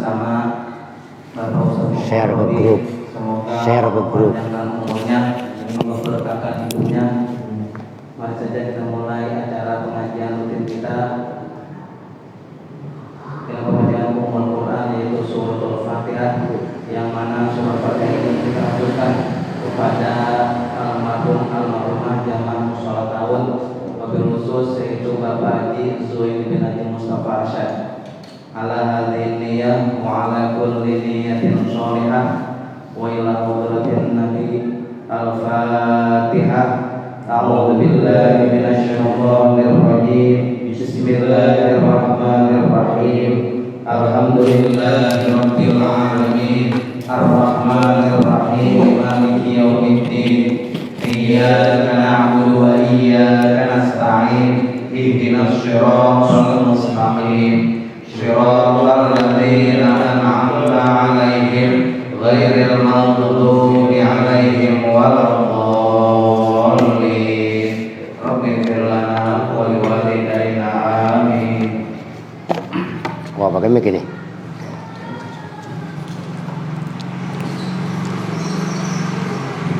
bersama Bapak Ustaz share ke grup, share ke grup. Umurnya memberkahkan hidupnya. Mari saja kita mulai acara pengajian rutin kita dengan pembacaan Ummul Quran, yaitu suratul Fatihah, yang mana surah Fatihah ini kita aturkan kepada almarhumah jamaah mushola tahun, wabil khusus yaitu Bapak Haji Zuhair bin Haji Mustafa Arsyad. Ala hadhihi niyyah wa ala kulli niyyatin sholihah wa ila hadratin Nabi. Al-Fatihah. A'udzu billahi minasy syaithanir rajim. Bismillahirrahmanirrahim. Alhamdulillahi rabbil alamin. Ar-Rahmanir Rahim. Maliki yaumiddin. Iyyaka na'budu wa iyyaka nasta'in. Ihdinas shiratal mustaqim. Shiratal ladzina an'amta 'alaihim ghairil maghdubi 'alaihim waladdallin. Rabbighfir lana wa liwalidayna amin. Wah, pakai mic ini.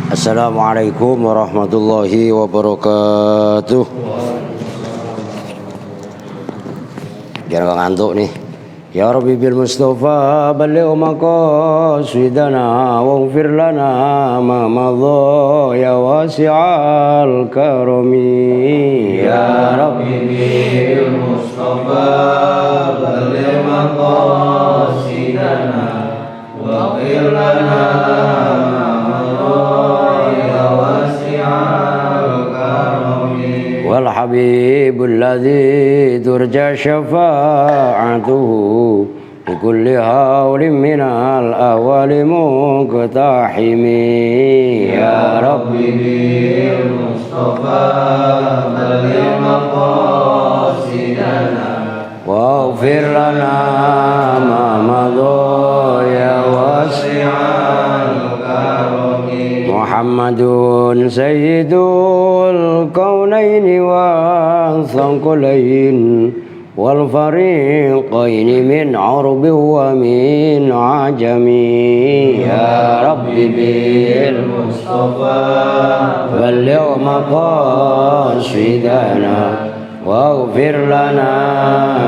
Assalamualaikum warahmatullahi wabarakatuh. Jangan ngantuk nih. Ya Rabbi bil Mustafa balligh maqasidana waghfir lana ma madha ya wasi'al karami. Ya Rabbi bil Mustafa balligh maqasidana waghfir lana wal habibul ladzi turja syafa'atuhu bi kulli hawlin minal awwali muqtahimi. Ya Rabbi bil Mustafa balligh maqasidana waghfir lana ma madha ya wasi'al karami. Muhammadun sayyidul kaunaini wa thaqalain wal fariqaini min arbi wa min ajami. Ya Rabbi bil Mustafa balligh maqasidana waghfir lana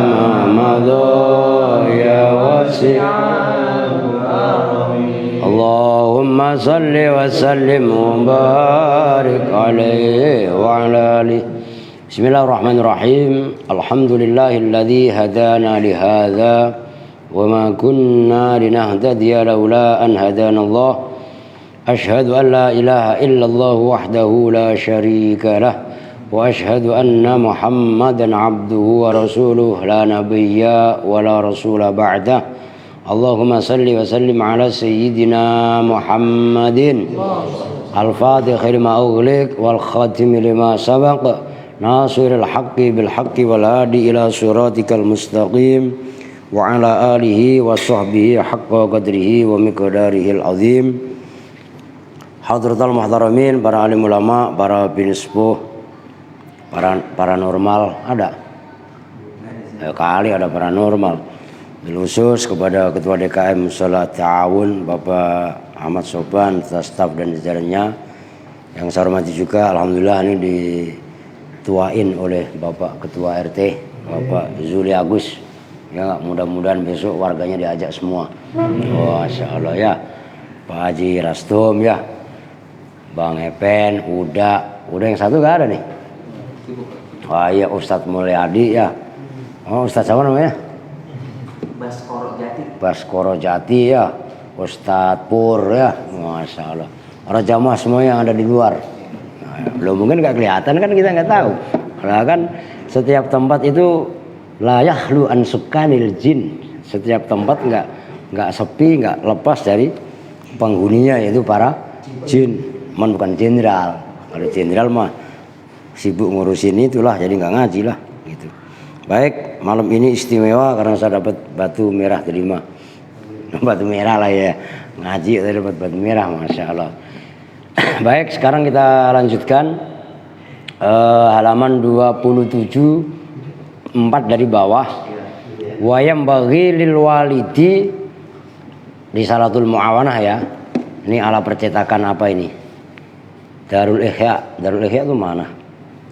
ma madha ya wasi'al karami. Allahumma salli wa sallim wa barik alaihi wa ala alihi. Bismillahirrahmanirrahim. Alhamdulillahilladzi hadana li hadza wa ma kunna linahtadiya laula an hadana Allah. Asyhadu an la ilaha illallah wahdahu la syarika lah wa asyhadu anna Muhammadan abduhu wa rasuluh la nabiyya wa la rasula ba'dah. Allahumma salli wa sallim ala sayyidina Muhammadin al-fatih lima ughliq wal khatim lima sabaq nasiril haqqi bil haqqi wal hadi ila siratikal mustaqim wa ala alihi wa sahbihi haqqa qadrihi wa miqdarihil azim. Hadratul muhtaramin, para alim ulama, para binispuh, paranormal ada? Kali ada paranormal. Khusus kepada Ketua DKM Salat Ta'awun Bapak Ahmad Soban, staf dan jajarannya yang saya hormati juga. Alhamdulillah ini dituain oleh Bapak Ketua RT Bapak Zuli Agus. Ya, mudah-mudahan besok warganya diajak semua. Masya Allah ya. Pak Haji Rastum ya, Bang Epen, Uda yang satu gak ada nih. Wah iya, Ustadz Mulyadi ya. Oh, Ustadz siapa namanya? Baskoro Jati ya, Ustadz Pur ya, Masya Allah. Para jamaah semua yang ada di luar. Nah, belum mungkin nggak kelihatan kan, kita nggak tahu. Karena kan setiap tempat itu la yahlu an sukanil jin. Setiap tempat nggak sepi, nggak lepas dari penghuninya, yaitu para jin. Bukan jenderal. Kalau jenderal mah sibuk ngurusin itulah, jadi nggak ngaji lah gitu. Baik, malam ini istimewa karena saya dapat batu merah terima. Batu merah lah ya, ngaji saya dapat batu merah, Masya Allah. Baik, sekarang kita lanjutkan halaman 27 4 dari bawah. Wa yam baghi lil walidi Risalatul Mu'awanah ya. Ini ala percetakan apa ini? Darul Ihya. Darul Ihya itu mana?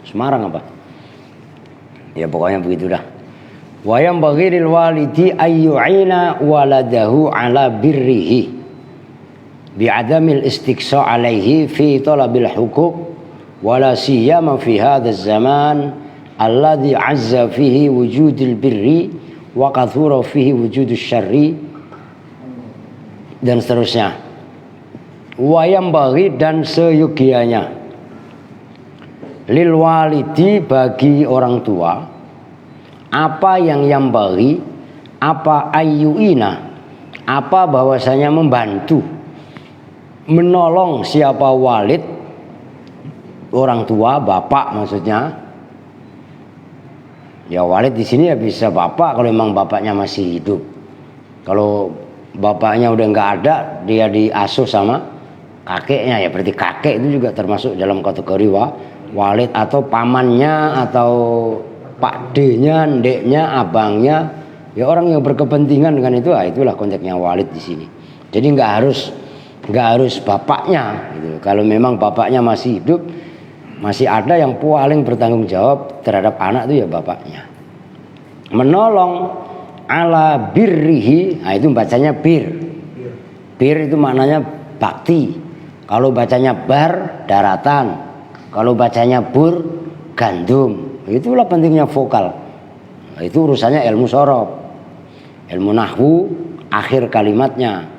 Semarang apa? Ya pokoknya begitu dah. Wa yanbaghi lil walidi ayyu'ina waladahu ala birrihi bi'adamil istiqsa' alaihi fi talabil huquq wala siyama fi hadzal zaman alladhi 'azza fihi wujudul birri wa kathura fihi wujudus syarri dan seterusnya. Wa yanbaghi dan seyogianya lil walidi bagi orang tua apa yang yambaghi apa ayyuina apa bahwasanya membantu menolong siapa walid orang tua bapak maksudnya ya walid di sini ya bisa bapak kalau memang bapaknya masih hidup. Kalau bapaknya udah nggak ada dia diasuh sama kakeknya ya berarti kakek itu juga termasuk dalam kategori walid atau pamannya atau pak D-nya, ndeknya, abangnya, ya orang yang berkepentingan dengan itu, itulah konteksnya walid di sini. Jadi nggak harus bapaknya, gitu. Kalau memang bapaknya masih hidup, masih ada yang paling bertanggung jawab terhadap anak itu ya bapaknya. Menolong ala birrihi, nah itu bacanya bir. Bir itu maknanya bakti. Kalau bacanya bar daratan, kalau bacanya bur gandum. Itulah pentingnya vokal. Itu urusannya ilmu sorof, ilmu nahwu, akhir kalimatnya.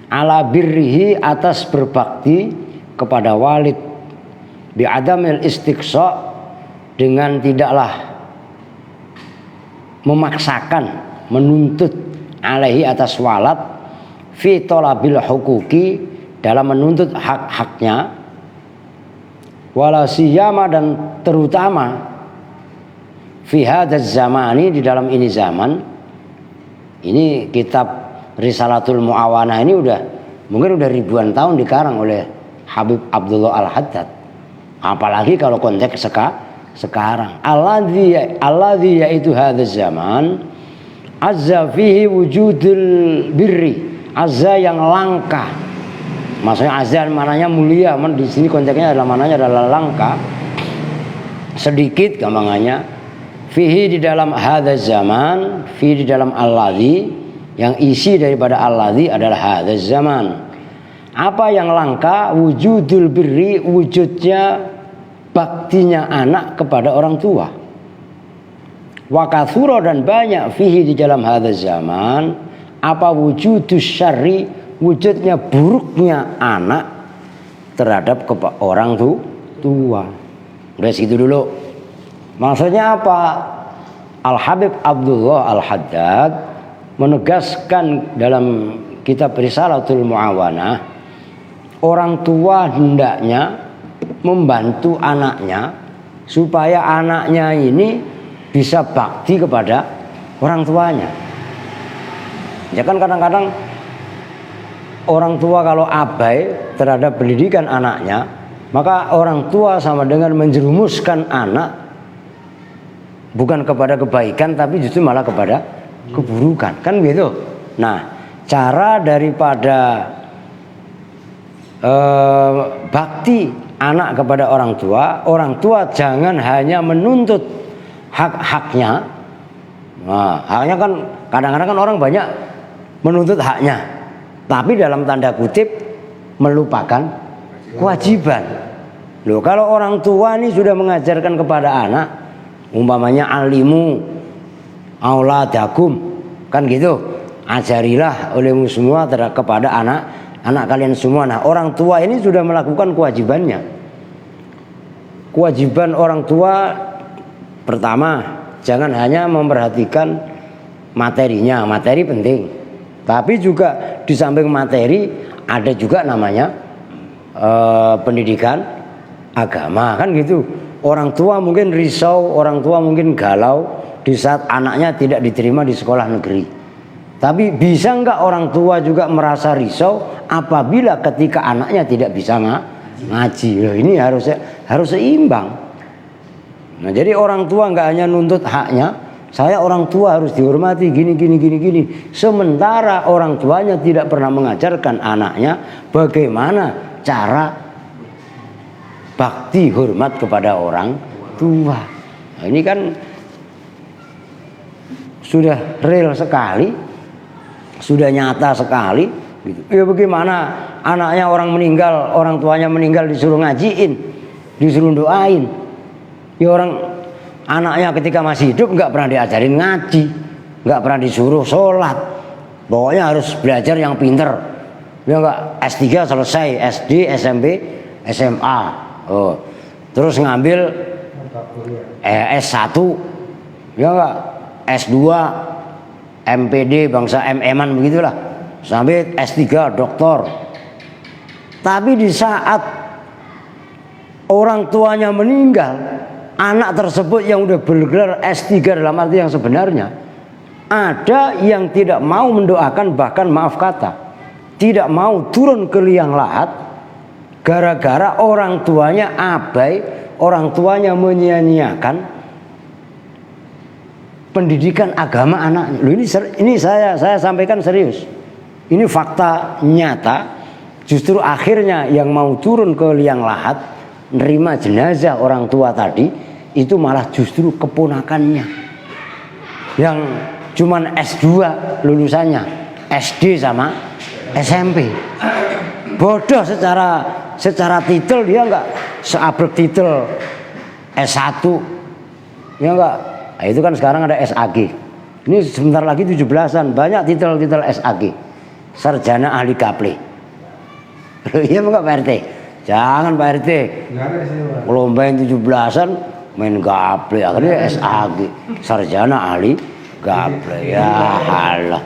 Ala birrihi atas berbakti kepada walid bi'adamil istiqsa dengan tidaklah memaksakan, menuntut alaihi atas walad fi talabil huquqi dalam menuntut hak-haknya wala siyama dan terutama fi hadzal zamani di dalam ini zaman. Ini kitab Risalatul Mu'awanah ini mungkin udah ribuan tahun dikarang oleh Habib Abdullah Al-Haddad. Apalagi kalau konteks sekarang. Alladzi yaitu hadzal zaman azza fihi wujudul birri. Azza yang langka. Maksudnya azza maknanya mulia, di sini konteksnya adalah maknanya adalah langka. Sedikit gampangannya. Fihi di dalam hadzal zaman, fihi di dalam alladzi yang isi daripada alladzi adalah hadzal zaman. Apa yang langka? Wujudul birri, wujudnya baktinya anak kepada orang tua. Wa katsura dan banyak fihi di dalam hadzal zaman apa wujudus syarri, wujudnya buruknya anak terhadap orang tua. Udah segitu dulu. Maksudnya apa? Al-Habib Abdullah Al-Haddad menegaskan dalam kitab Risalatul Mu'awanah, orang tua hendaknya membantu anaknya supaya anaknya ini bisa bakti kepada orang tuanya. Ya kan kadang-kadang orang tua kalau abai terhadap pendidikan anaknya, maka orang tua sama dengan menjerumuskan anak bukan kepada kebaikan tapi justru malah kepada keburukan, kan gitu. Nah, cara daripada bakti anak kepada orang tua jangan hanya menuntut hak-haknya. Nah, haknya kan kadang-kadang kan orang banyak menuntut haknya, tapi dalam tanda kutip melupakan kewajiban. Loh, kalau orang tua ini sudah mengajarkan kepada anak, umpamanya alimu auladakum, kan gitu, ajarilah olehmu semua kepada anak kalian semua. Nah, orang tua ini sudah melakukan kewajibannya. Kewajiban orang tua pertama, jangan hanya memperhatikan materinya, materi penting, tapi juga di samping materi ada juga namanya pendidikan agama, kan gitu. Orang tua mungkin risau, orang tua mungkin galau di saat anaknya tidak diterima di sekolah negeri. Tapi bisa enggak orang tua juga merasa risau apabila ketika anaknya tidak bisa ngaji? Loh, ini harus seimbang. Nah, jadi orang tua enggak hanya nuntut haknya, Saya orang tua harus dihormati gini. Sementara orang tuanya tidak pernah mengajarkan anaknya bagaimana cara bakti hormat kepada orang tua. Nah, ini kan sudah real sekali, sudah nyata sekali gitu. Ya bagaimana anaknya orang meninggal, orang tuanya meninggal disuruh ngajiin, disuruh doain. Ya orang anaknya ketika masih hidup nggak pernah diajarin ngaji, nggak pernah disuruh sholat. Pokoknya harus belajar yang pinter. Ya nggak, S3 selesai, SD, SMP, SMA. Oh. Terus ngambil S1, ya nggak, S2, MPD, bangsa MM-an begitulah, sampai S3, doktor. Tapi di saat orang tuanya meninggal, anak tersebut yang udah bergelar S3 dalam arti yang sebenarnya, ada yang tidak mau mendoakan, bahkan maaf kata, tidak mau turun ke liang lahat, gara-gara orang tuanya abai, orang tuanya menyia-nyiakan pendidikan agama anaknya. Loh, ini saya sampaikan serius. Ini fakta nyata. Justru akhirnya yang mau turun ke liang lahat, nerima jenazah orang tua tadi, itu malah justru keponakannya yang cuman S2 lulusannya, SD sama SMP. Bodoh secara titel, dia nggak seabrek titel S1, ya enggak. Nah, itu kan sekarang ada SAG. Ini sebentar lagi 17-an, banyak titel-titel SAG. Sarjana ahli gaple. Iya enggak Pak RT? Jangan Pak RT. Lombain 17-an main gaple, akhirnya SAG, sarjana ahli gaple. Ya halah.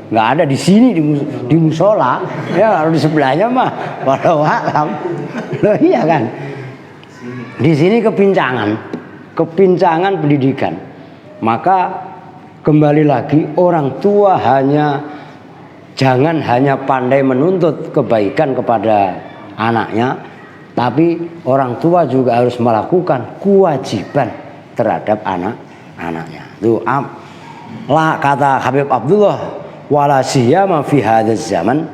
Nggak ada di sini di musola. Ya kalau di sebelahnya mah walau alam. Loh iya kan? Di sini kepincangan pendidikan. Maka kembali lagi, orang tua jangan hanya pandai menuntut kebaikan kepada anaknya, tapi orang tua juga harus melakukan kewajiban terhadap anaknya. Tuh, kata Habib Abdullah, wala siyama fi hadzal zaman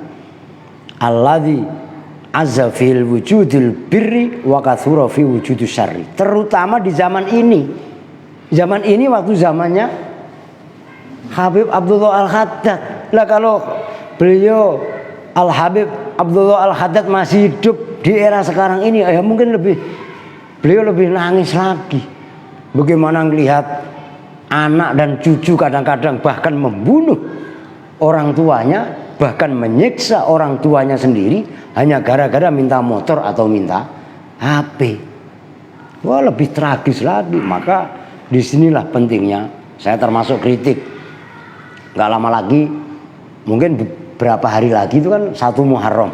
alladzi azza fil wujudil birri wa katsura fi wujudus syarri. Terutama di zaman ini. Zaman ini waktu zamannya Habib Abdullah Al-Haddad. Lah kalau beliau Al-Habib Abdullah Al-Haddad masih hidup di era sekarang ini, ya mungkin beliau lebih nangis lagi. Bagaimana melihat anak dan cucu kadang-kadang bahkan membunuh orang tuanya, bahkan menyiksa orang tuanya sendiri hanya gara-gara minta motor atau minta HP. Wah, lebih tragis lagi. Maka disinilah pentingnya saya termasuk kritik. Gak lama lagi, mungkin beberapa hari lagi itu kan 1 Muharram.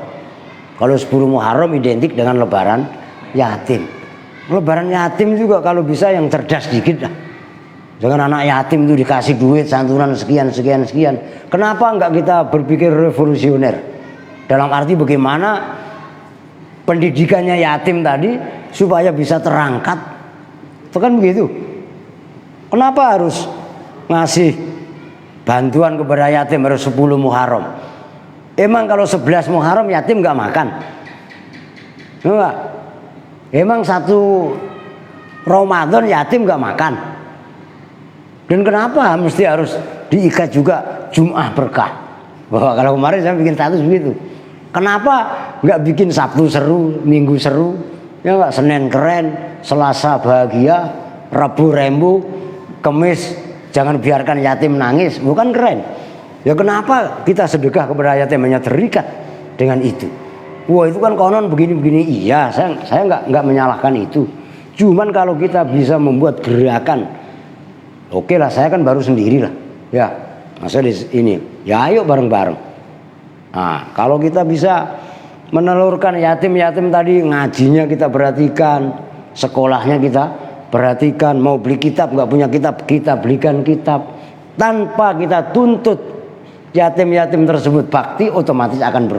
Kalau 10 Muharram identik dengan lebaran yatim. Lebaran yatim juga kalau bisa yang cerdas dikit lah. Dengan anak yatim itu dikasih duit santunan sekian. Kenapa enggak kita berpikir revolusioner? Dalam arti bagaimana pendidikannya yatim tadi supaya bisa terangkat. Itu kan begitu. Kenapa harus ngasih bantuan kepada yatim harus 10 Muharram? Emang kalau 11 Muharram yatim enggak makan? Enggak. Emang 1 Ramadan yatim enggak makan? Dan kenapa mesti harus diikat juga Jum'ah berkah? Bahwa kalau kemarin saya bikin status begitu. Kenapa nggak bikin Sabtu seru, Minggu seru, ya nggak, Senin keren, Selasa bahagia, Rabu rembu, Kamis jangan biarkan yatim nangis, bukan keren? Ya kenapa kita sedekah kepada yatim hanya terikat dengan itu? Wah itu kan konon begini-begini. Iya, saya nggak menyalahkan itu. Cuman kalau kita bisa membuat gerakan, oke lah, saya kan baru sendiri lah, ya, masa ini, ya ayo bareng-bareng. Nah, kalau kita bisa menelurkan yatim-yatim tadi, ngajinya kita perhatikan, sekolahnya kita perhatikan, mau beli kitab nggak punya kitab, kita belikan kitab, tanpa kita tuntut yatim-yatim tersebut bakti, otomatis akan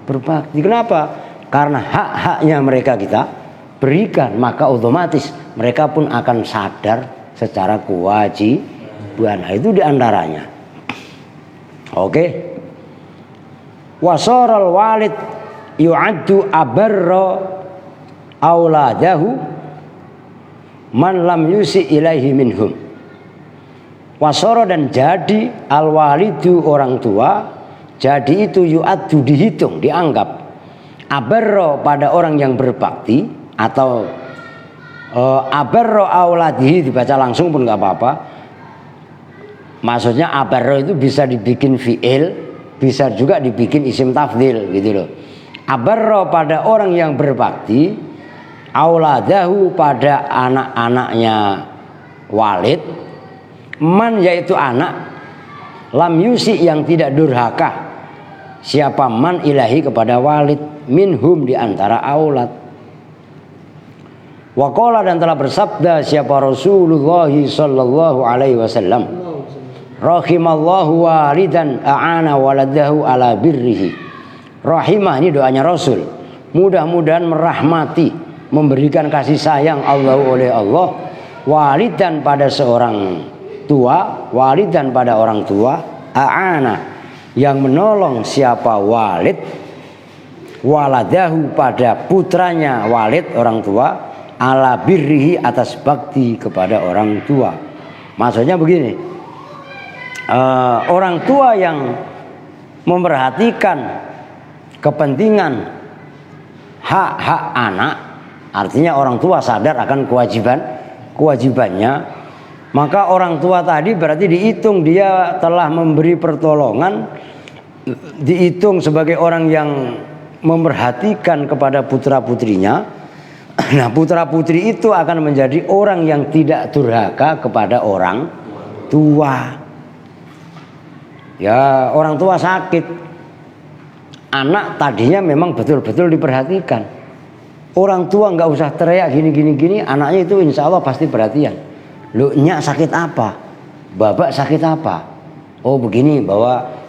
berbakti. Kenapa? Karena hak-haknya mereka kita berikan, maka otomatis mereka pun akan sadar secara kewajiban. Nah, itu diantaranya. Oke. Wasaral walid yu'addu abarra auladahu man lam yusi ilaihi minhum. Wasara, dan jadi al walidu orang tua, jadi itu yu'addu dihitung, dianggap abarra pada orang yang berbakti, atau abarra auladihi dibaca langsung pun nggak apa-apa. Maksudnya abarra itu bisa dibikin fi'il, bisa juga dibikin isim tafdhil gitu loh. Abarra pada orang yang berbakti, auladahu pada anak-anaknya walid, man yaitu anak, lam yusi yang tidak durhaka, siapa man ilahi kepada walid, minhum di antara aulad. Waqala, dan telah bersabda siapa Rasulullah sallallahu alaihi wasallam, rahimallahu walidan a'ana waladahu ala birrihi. Rahimah, ini doanya Rasul, mudah-mudahan merahmati, memberikan kasih sayang Allah oleh Allah, walidan pada seorang tua, walidan pada orang tua, a'ana yang menolong siapa walid, waladahu pada putranya walid orang tua, ala birrihi atas bakti kepada orang tua. Maksudnya begini, orang tua yang memperhatikan kepentingan hak-hak anak, artinya orang tua sadar akan kewajibannya, maka orang tua tadi berarti dihitung dia telah memberi pertolongan, dihitung sebagai orang yang memperhatikan kepada putra-putrinya. Nah, putra-putri itu akan menjadi orang yang tidak durhaka kepada orang tua. Ya, orang tua sakit, anak tadinya memang betul-betul diperhatikan. Orang tua nggak usah teriak gini, anaknya itu insya Allah pasti perhatian. Lu nyak sakit apa? Babak sakit apa? Oh begini,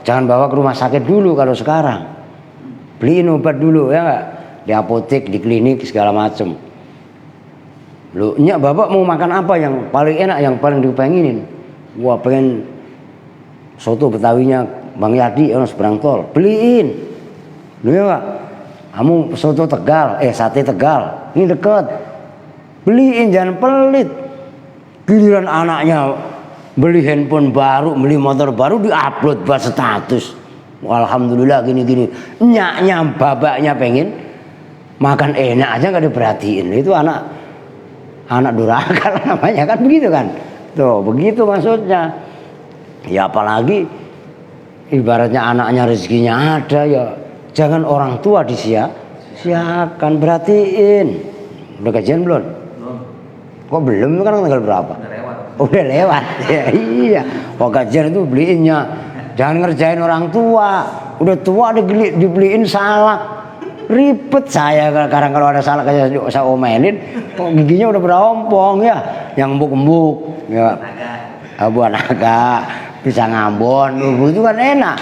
jangan bawa ke rumah sakit dulu kalau sekarang. Beliin obat dulu ya nggak? Di apotek, di klinik segala macem. Lu nyak bapak mau makan apa yang paling enak, yang paling dipenginin? Wah, pengen soto Betawinya Bang Yadi seberang tol. Beliin. Lu ya Pak, kamu soto Tegal, sate Tegal, ini deket, beliin, jangan pelit. Giliran anaknya beli handphone baru, beli motor baru, diupload buat status, alhamdulillah gini-gini. Nyaknya babaknya pengen makan enak aja nggak diperhatiin. Itu anak durhaka namanya kan, begitu kan? Tuh begitu maksudnya. Ya apalagi ibaratnya anaknya rezekinya ada, ya jangan orang tua disia-siakan, perhatiin. Udah kajian belum? Kok belum? Kan tanggal berapa? Udah lewat. Ya, iya. Kok kajian itu beliinnya. Jangan ngerjain orang tua. Udah tua dibeliin salak. Ribet saya kadang kalau ada salak kayak saya omelin. Kok giginya udah berompong ya. Yang embuk-embuk. Ya. Buah naga. Bisa ngambon. Itu kan enak.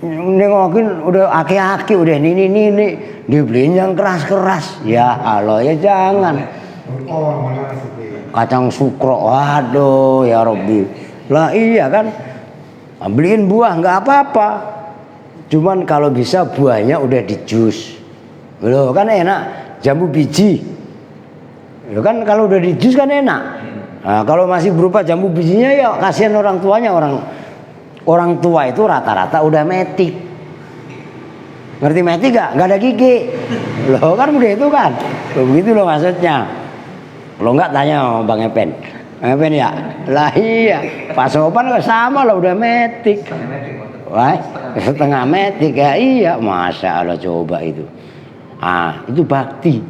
Nengokin udah aki-aki, udah ini dibeliin yang keras-keras. Ya Allah, ya jangan. Kacang sukro, waduh ya Robbi. Lah iya kan, beliin buah nggak apa-apa. Cuman kalau bisa buahnya udah di jus. Loh kan enak, jambu biji. Loh kan kalau udah di jus kan enak. Nah, kalau masih berupa jambu bijinya ya kasihan orang tuanya. Orang tua itu rata-rata udah metik. Ngerti metik gak? Gak ada gigi. Loh kan udah itu kan. Loh, begitu loh maksudnya. Lo nggak tanya sama Bang Epen. Bang Epen ya? Lah iya. Pak Sopan sama lah udah metik. Wah, setengah metik ya iya. Masya Allah coba itu. Itu bakti.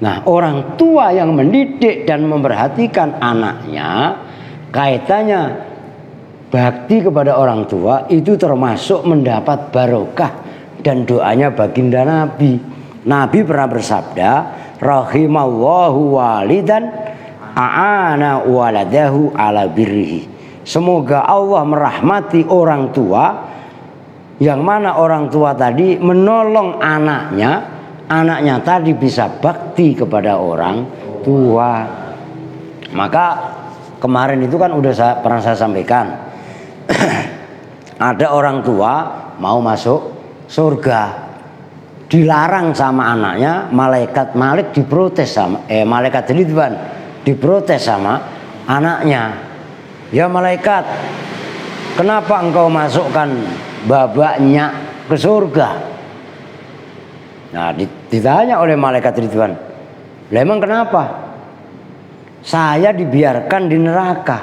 Nah, orang tua yang mendidik dan memperhatikan anaknya, kaitannya bakti kepada orang tua itu termasuk mendapat barokah dan doanya baginda Nabi. Nabi pernah bersabda, rahimallahu walidan a'ana waladahu ala birrihi. Semoga Allah merahmati orang tua yang mana orang tua tadi menolong anaknya tadi bisa bakti kepada orang tua. Maka kemarin itu kan pernah saya sampaikan. Ada orang tua mau masuk surga, dilarang sama anaknya, malaikat Malik diprotes sama malaikat Ridwan diprotes sama anaknya. Ya malaikat, kenapa engkau masukkan babaknya ke surga? Nah, ditanya oleh malaikat Ridwan, "Lah emang kenapa?" "Saya dibiarkan di neraka.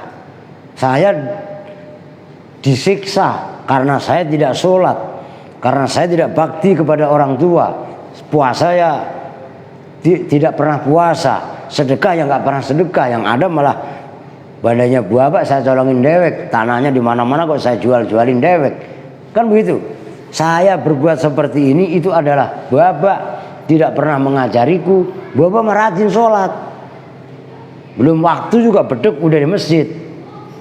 Saya disiksa karena saya tidak sholat, karena saya tidak bakti kepada orang tua. Puasa ya tidak pernah puasa, sedekah yang nggak pernah sedekah, yang ada malah badannya buabak saya colongin dewek, tanahnya di mana-mana kok saya jualin dewek." Kan begitu. Saya berbuat seperti ini itu adalah babak tidak pernah mengajariku, babak merajin sholat. Belum waktu juga beduk udah di masjid.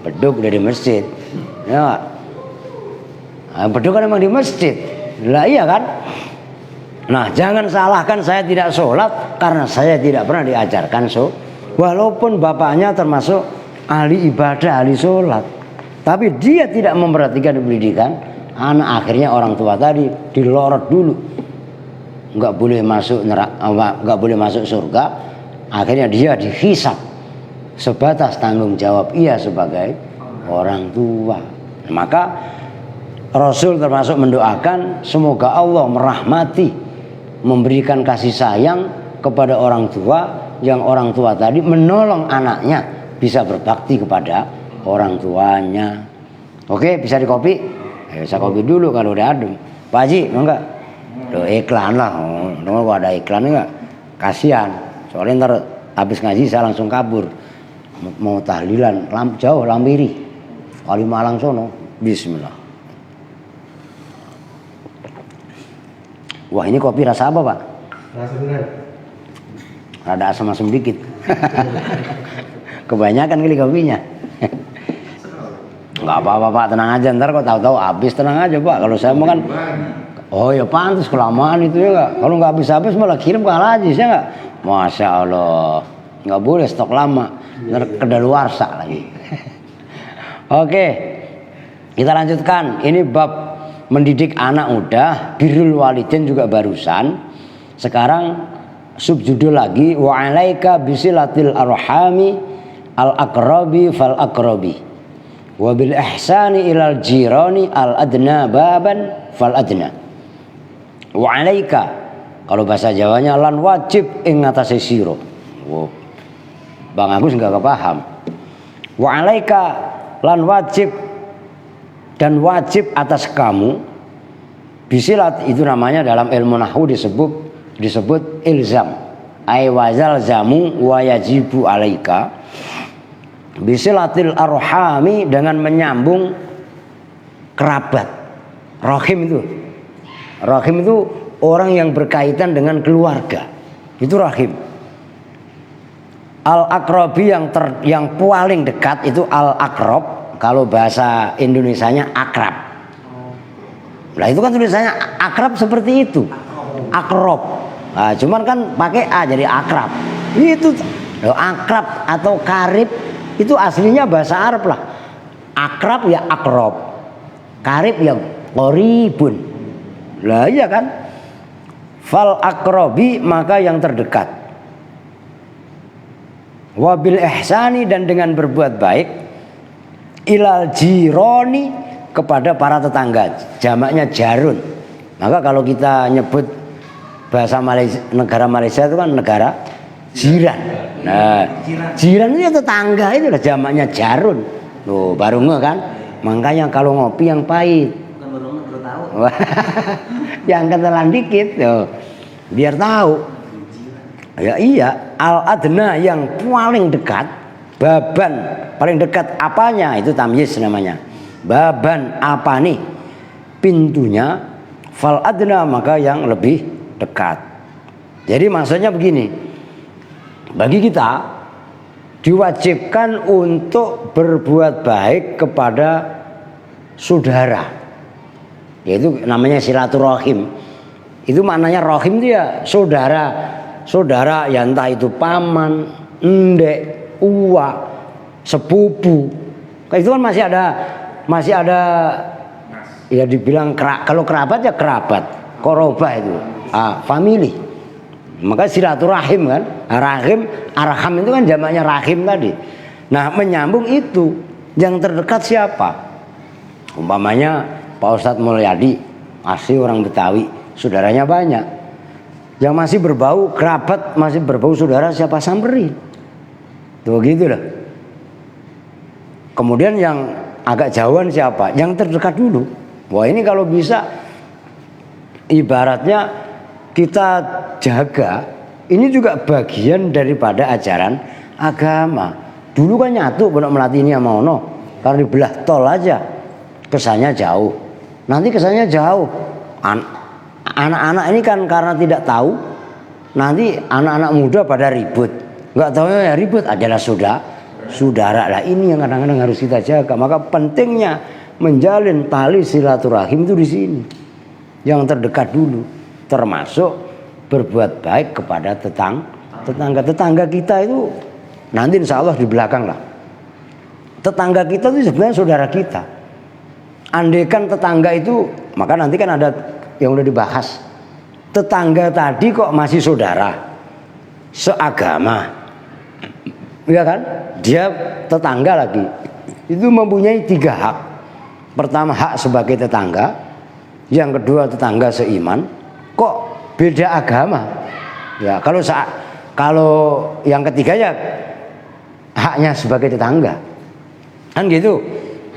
Beduk udah di masjid. Ya. Nah, beduk kan emang di masjid. Lah iya kan? Nah, jangan salahkan saya tidak sholat karena saya tidak pernah diajarkan walaupun bapaknya termasuk ahli ibadah, ahli sholat, tapi dia tidak memperhatikan pendidikan anak. Akhirnya orang tua tadi dilorot dulu, nggak boleh masuk neraka, nggak boleh masuk surga. Akhirnya dia dihisab sebatas tanggung jawab ia sebagai orang tua. Maka Rasul termasuk mendoakan semoga Allah merahmati, memberikan kasih sayang kepada orang tua, yang orang tua tadi menolong anaknya bisa berbakti kepada orang tuanya. Oke, bisa dikopi? Bisa kopi dulu kalau udah adem. Pak Haji, enggak? Loh, iklan lah. Kalau ada iklan enggak? Kasihan. Soalnya ntar habis ngaji saya langsung kabur. Mau tahlilan, jauh Lampiri, Wali Malang sono. Bismillah. Wah, ini kopi rasa apa, Pak? Rasa benar. Rada asam-asam dikit. Kebanyakan kali kopinya. Enggak apa-apa, Pak, tenang aja, ntar kok tahu-tahu habis, tenang aja, Pak. Kalau saya mau kan, oh ya pantas kelamaan itu ya enggak. Kalau enggak habis-habis malah kirim ke Al-Aziz ya enggak. Masya Allah, enggak boleh stok lama, ntar kedaluarsa lagi. Oke, kita lanjutkan. Ini bab mendidik anak udah, birrul walidin juga barusan. Sekarang subjudul lagi, wa 'alaika bisilatil arhami al aqrabi fal aqrabi wa bil ihsani ilal jirani al adna baban fal adna. Wa 'alaika, kalau bahasa Jawanya lan wajib ing ngatasi sira. Wow. Bang Agus enggak kepaham. Wa 'alaika lan wajib, dan wajib atas kamu, bisilat itu namanya dalam ilmu nahwu disebut ilzam. Ai wazal zamu wa yajibu alaika bisilatil arhami, dengan menyambung kerabat. Rahim itu orang yang berkaitan dengan keluarga, itu rahim. Al aqrabi yang paling dekat itu al aqrab. Kalau bahasa Indonesianya akrab. Nah itu kan tulisannya akrab seperti itu, akrob. Nah, cuman kan pakai A jadi akrab. Itu akrab atau karib itu aslinya bahasa Arab lah. Akrab ya akrob, karib ya qoribun. Lah iya kan. Fal akrobi, maka yang terdekat. Wabil ihsani, dan dengan berbuat baik, ilal jironi, kepada para tetangga, jamaknya jarun. Maka kalau kita nyebut bahasa Malaysia, negara Malaysia itu kan negara jiran. Nah, jiran itu tetangga, itu lah jamaknya jarun. Loh, baru nge kan? Makanya kalau ngopi yang pahit. Bukan baru tahu. Yang ketelan dikit, tuh, biar tahu. Ya iya, al adna yang paling dekat, baban paling dekat apanya, itu tamyiz namanya. Baban apa nih pintunya, fal adna maka yang lebih dekat. Jadi maksudnya begini, bagi kita diwajibkan untuk berbuat baik kepada saudara, yaitu namanya silaturahim. Itu maknanya rahim itu ya saudara ya, entah itu paman, endek, uwa, sepupu. Itu kan masih ada ya dibilang kalau kerabat ya kerabat, korobah itu, family. Maka silaturahim kan, arham itu kan jamaknya rahim tadi. Nah menyambung itu yang terdekat siapa? Umpamanya Pak Ustadz Mulyadi, asli orang Betawi, saudaranya banyak. Yang masih berbau kerabat, masih berbau saudara siapa samperin. Tuh gitu loh. Kemudian yang agak jauhan siapa? Yang terdekat dulu. Wah ini kalau bisa ibaratnya kita jaga, ini juga bagian daripada ajaran agama. Dulu kan nyatu benak melati ini sama ono, kalau dibelah tol aja kesannya jauh. Nanti kesannya jauh. Anak-anak ini kan karena tidak tahu, nanti anak-anak muda pada ribut. Nggak tahu ya ribut adalah saudara lah, ini yang kadang-kadang harus kita jaga. Maka pentingnya menjalin tali silaturahim itu di sini. Yang terdekat dulu, termasuk berbuat baik kepada tetangga kita itu. Nanti insya Allah di belakang lah. Tetangga kita itu sebenarnya saudara kita. Andaikan tetangga itu, maka nanti kan ada yang udah dibahas. Tetangga tadi kok masih saudara, seagama, ya kan? Dia tetangga lagi. Itu mempunyai 3 hak. Pertama hak sebagai tetangga, yang kedua tetangga seiman. Kok beda agama? Ya kalau yang ketiga ya haknya sebagai tetangga, kan gitu.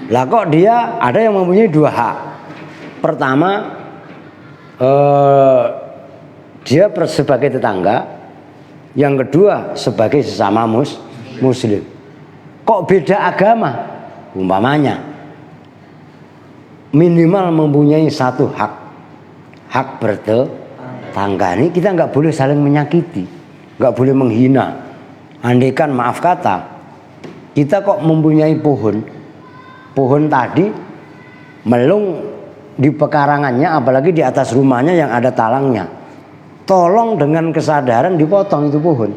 Lah kok dia ada yang mempunyai 2 hak. Pertama dia sebagai tetangga, yang kedua sebagai sesama muslim. Kok beda agama? Umpamanya minimal mempunyai 1 hak bertetangga. Ini kita nggak boleh saling menyakiti, nggak boleh menghina. Andaikan maaf kata kita kok mempunyai pohon tadi melung di pekarangannya, apalagi di atas rumahnya yang ada talangnya, tolong dengan kesadaran dipotong itu pohon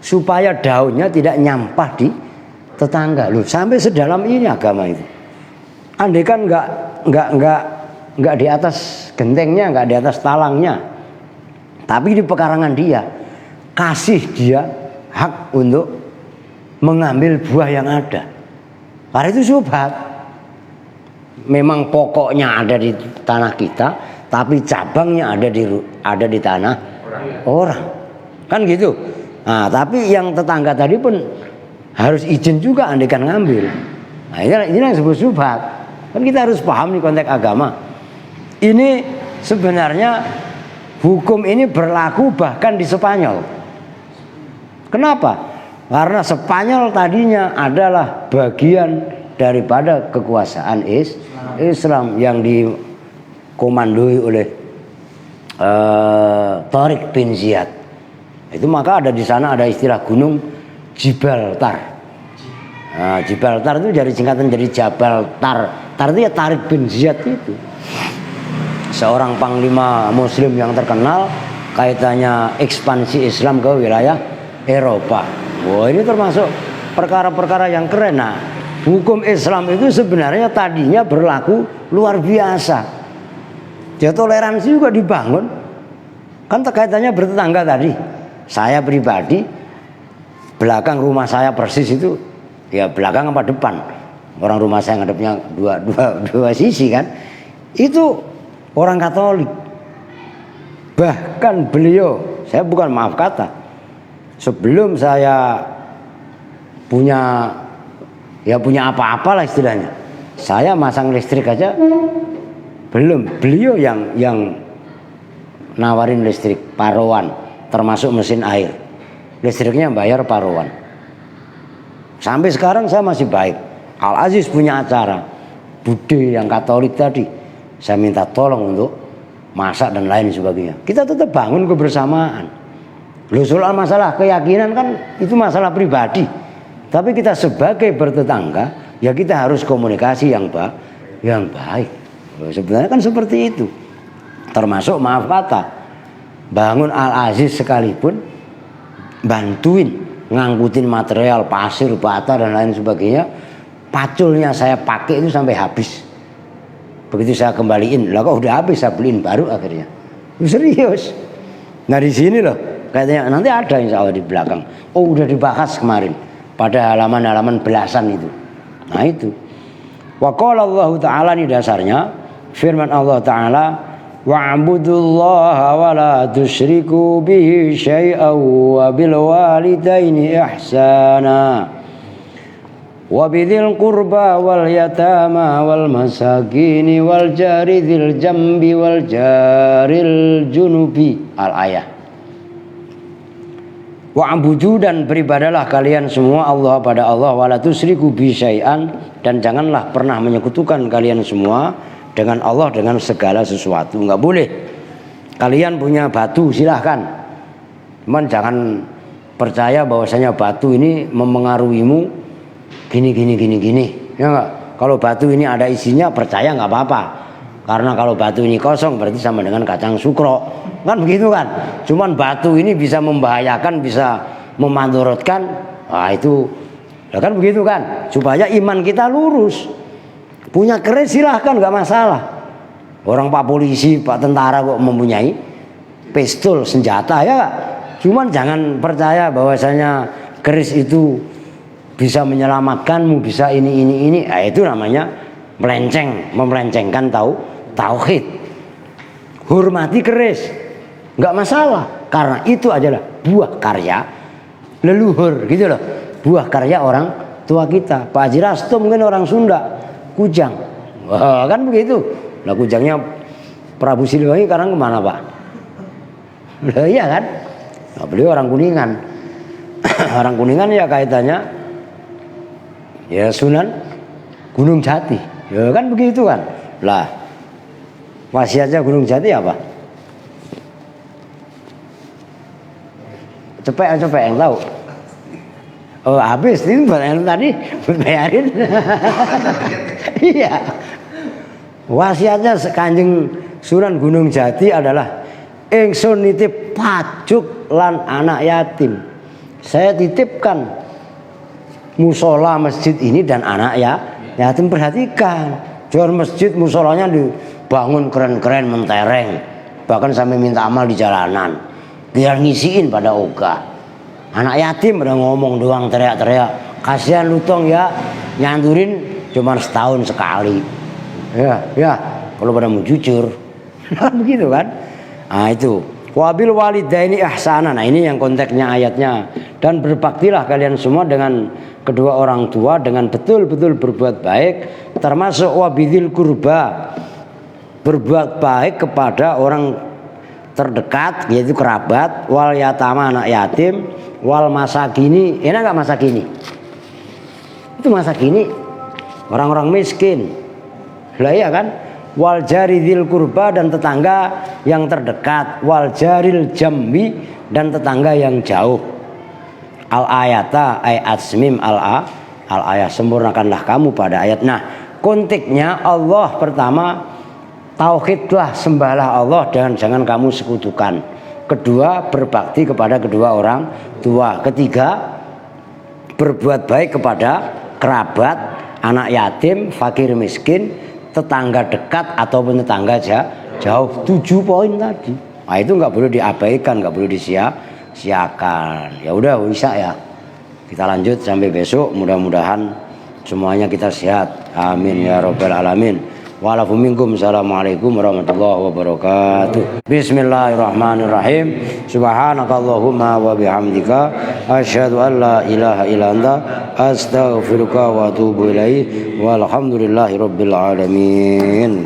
supaya daunnya tidak nyampah di tetangga. Loh, sampai sedalam ini agama itu. Andaikan nggak di atas gentengnya, nggak di atas talangnya, tapi di pekarangan dia, kasih dia hak untuk mengambil buah yang ada. Karena itu syubhat. Memang pokoknya ada di tanah kita, tapi cabangnya ada di tanah orang. Kan gitu. Nah, tapi yang tetangga tadi pun harus izin juga andaikan ngambil. Nah, ini yang disebut syubhat. Kan kita harus paham nih konteks agama. Ini sebenarnya hukum ini berlaku bahkan di Spanyol. Kenapa? Karena Spanyol tadinya adalah bagian daripada kekuasaan Islam yang dikomandoi oleh Tariq bin Ziyad. Itu maka ada di sana ada istilah gunung Gibraltar. Nah, Gibraltar itu dari singkatan dari Jabal Tar. Tar itu ya Tariq bin Ziyad itu. Seorang panglima muslim yang terkenal kaitannya ekspansi Islam ke wilayah Eropa. Wah, ini termasuk perkara-perkara yang keren. Nah, hukum Islam itu sebenarnya tadinya berlaku luar biasa. Ya, toleransi juga dibangun. Kan kaitannya bertetangga tadi. Saya pribadi belakang rumah saya persis itu, ya belakang apa depan. Orang rumah saya ngadepnya dua sisi kan. Itu orang Katolik. Bahkan beliau, saya bukan maaf kata, sebelum saya punya apa-apa lah istilahnya, saya masang listrik aja belum. Beliau yang nawarin listrik paruan, termasuk mesin air. Listriknya bayar paruan. Sampai sekarang saya masih baik. Al Aziz punya acara, Bude yang Katolik tadi, saya minta tolong untuk masak dan lain sebagainya. Kita tetap bangun kebersamaan. Loh, soal masalah keyakinan kan itu masalah pribadi. Tapi kita sebagai bertetangga, ya kita harus komunikasi yang baik. Loh, sebenarnya kan seperti itu. Termasuk maaf kata, bangun Al Aziz sekalipun bantuin ngangkutin material pasir, bata dan lain sebagainya. Paculnya saya pakai itu sampai habis. Begitu saya kembaliin, lah kok udah habis, saya beliin baru akhirnya. Serius. Nah di sini loh, katanya nanti ada insya Allah di belakang. Oh udah dibahas kemarin pada halaman-halaman belasan itu. Nah itu. Wa qala Allah Ta'ala, ini dasarnya firman Allah Ta'ala, wa'budullaha wa la tusyriku bihi syai'an wa bil walidaini ihsana wa bidzil qurba wal yatama wal masakini wal jari dzil jambi wal jaril junubi. Al ayah. Wa'budu, dan beribadalah kalian semua Allah pada Allah, wala tusyriku bi syai'an, dan janganlah pernah menyekutukan kalian semua dengan Allah dengan segala sesuatu. Enggak boleh. Kalian punya batu silahkan, cuman jangan percaya bahwasanya batu ini memengaruhimu gini, ya enggak? Kalau batu ini ada isinya, percaya enggak apa-apa. Karena kalau batu ini kosong berarti sama dengan kacang sukro. Kan begitu kan? Cuman batu ini bisa membahayakan, bisa memandorotkan. Nah itu, ya kan begitu kan? Supaya iman kita lurus. Punya keris silahkan, enggak masalah. Orang Pak polisi, Pak tentara kok mempunyai pistol, senjata ya. Cuman jangan percaya bahwasanya keris itu bisa menyelamatkanmu, bisa ini. Nah, itu namanya melenceng, memelencengkan tauhid. Hormati keris, nggak masalah, karena itu adalah buah karya leluhur, gitu loh. Buah karya orang tua kita. Pak Haji Rasto mungkin orang Sunda, kujang. Wah, kan begitu. Nah kujangnya Prabu Siliwangi sekarang kemana Pak? Lah iya kan? Nah, beliau orang Kuningan. Orang Kuningan ya kaitannya ya Sunan Gunung Jati, ya kan begitu kan. Lah wasiatnya Gunung Jati apa? Cepet yang tahu. Oh habis ini yang tadi bayarin. Iya. Wasiatnya Kanjeng Sunan Gunung Jati adalah ingsun nitip pajuk lan anak yatim. Saya titipkan musola masjid ini dan anak yatim, perhatikan. Jangan masjid musolanya dibangun keren-keren mentereng, bahkan sampai minta amal di jalanan, biar ngisiin pada ogah. Anak yatim udah ngomong doang, teriak-teriak, kasihan lutong ya, nyanturin cuma setahun sekali. Ya kalau pada mau jujur. Begitu kan. Nah itu wabil walidaini ihsana. Nah ini yang konteksnya ayatnya. Dan berbaktilah kalian semua dengan kedua orang tua dengan betul-betul berbuat baik, termasuk wabidzil qurba, berbuat baik kepada orang terdekat yaitu kerabat, wal yatama anak yatim, wal masakini. Enak enggak masakini? Itu masakini orang-orang miskin. Lah iya kan? Wal jari dzil qurba, dan tetangga yang terdekat, wal jaril jambi, dan tetangga yang jauh. Al ayata ay asmim al ayat, sempurnakanlah kamu pada ayat. Nah konteksnya Allah pertama tauhidlah, sembahlah Allah dan jangan kamu sekutukan. Kedua berbakti kepada kedua orang tua. Ketiga berbuat baik kepada kerabat, anak yatim, fakir miskin, tetangga dekat ataupun tetangga jauh. 7 poin tadi. Nah itu nggak boleh diabaikan, nggak boleh disia-siakan. Ya udah bisa ya. Kita lanjut sampai besok. Mudah-mudahan semuanya kita sehat. Amin ya robbal alamin. Assalamualaikum warahmatullahi wabarakatuh. Bismillahirrahmanirrahim. Subhanakallahumma wa bihamdika asyhadu an la ilaha illa anta astaghfiruka wa atubu ilaik. Walhamdulillahirabbil alamin.